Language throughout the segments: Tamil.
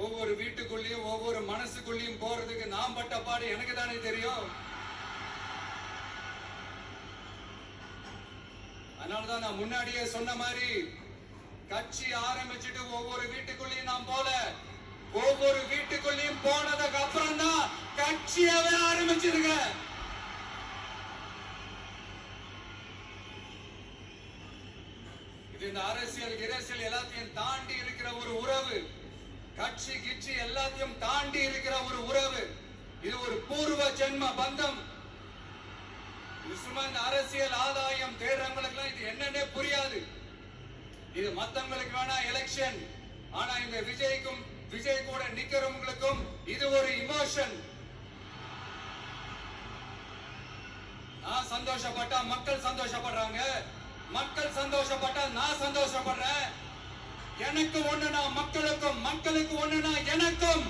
ஒவ்வொரு வீட்டுக்குள்ளேயும் ஒவ்வொரு மனசுக்குள்ளேயும் போறதுக்கு நாம் பட்ட பாடு எனக்கு தானே தெரியும். அதனாலதான் நான் முன்னாடியே சொன்ன மாதிரி கட்சி ஆரம்பிச்சுட்டு ஒவ்வொரு வீட்டுக்குள்ளேயும் நாம் போல, ஒவ்வொரு வீட்டுக்குள்ளேயும் போனதுக்கு அப்புறம் தான் கட்சியவே ஆரம்பிச்சிருக்க. இது இந்த அரசியல் இரசியல் எல்லாத்தையும் தாண்டி இருக்கிற ஒரு உறவு, கட்சி கிட்சி எல்லாத்தையும் தாண்டி இருக்கிற ஒரு உறவு. இது ஒரு பூர்வ ஜென்ம பந்தம். சும்மா இந்த அரசியல் ஆதாயம் தேடுறவங்களுக்கு இது என்னன்னே புரியாது. இது மத்தவங்களுக்கு வேணா எலெக்ஷன், ஆனா இந்த விஜய் கூட நிக்கிறவங்களுக்கும் இது ஒரு இமோஷன். நான் சந்தோஷப்பட்டா மக்கள் சந்தோஷப்படுறாங்க, மக்கள் சந்தோஷப்பட்டா நான் சந்தோஷப்படுறேன். எனக்கு ஒண்ணுனா மக்களுக்கும், மக்களுக்கு ஒண்ணுனா எனக்கும்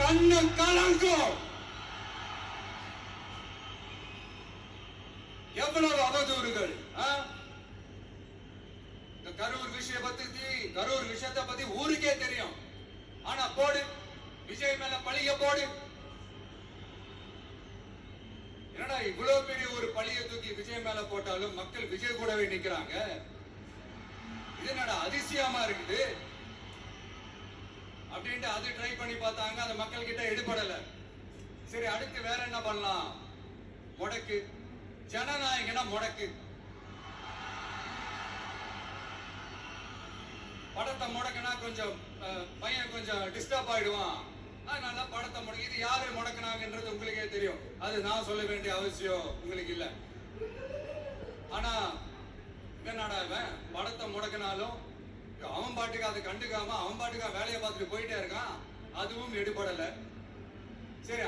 கண்ணு கலங்கும். எவ்வளவு அவதூறுகள். கரூர் விஷயத்தை பத்தி ஊருக்கே தெரியும். ஆனா போடு, விஜய் மேல பழிய போடு. என்னடா இவ்வளவு பெரிய ஒரு பழிய தூக்கி விஜய் மேல போட்டாலும் மக்கள் விஜய் கூடவே நிக்கிறாங்க. இது என்னடா அதிசயமா இருக்குது அப்படின்ட்டு அது ட்ரை பண்ணி பார்த்தாங்க. அந்த மக்கள் கிட்ட எடுபடல. சரி, அடுத்து வேற என்ன பண்ணலாம்? முடக்கு, ஜனநாயகனா முடக்கு. படத்தை முடக்கினா கொஞ்சம் பையன் கொஞ்சம் டிஸ்டர்ப் ஆயிடுவான். அதனால படத்தை முடக்கி, இது யாரு முடக்கினாங்கன்றது உங்களுக்கே தெரியும். அது நான் சொல்ல வேண்டிய அவசியம் உங்களுக்கு இல்ல. ஆனா என்னடா இவன் படத்தை முடக்கினாலும் அவன் பாட்டுக்கு அதை கண்டுக்காம அவன் பாட்டுக்கா வேலையை பார்த்துட்டு போயிட்டே இருக்கான். அதுவும் எடுபடல. சரி,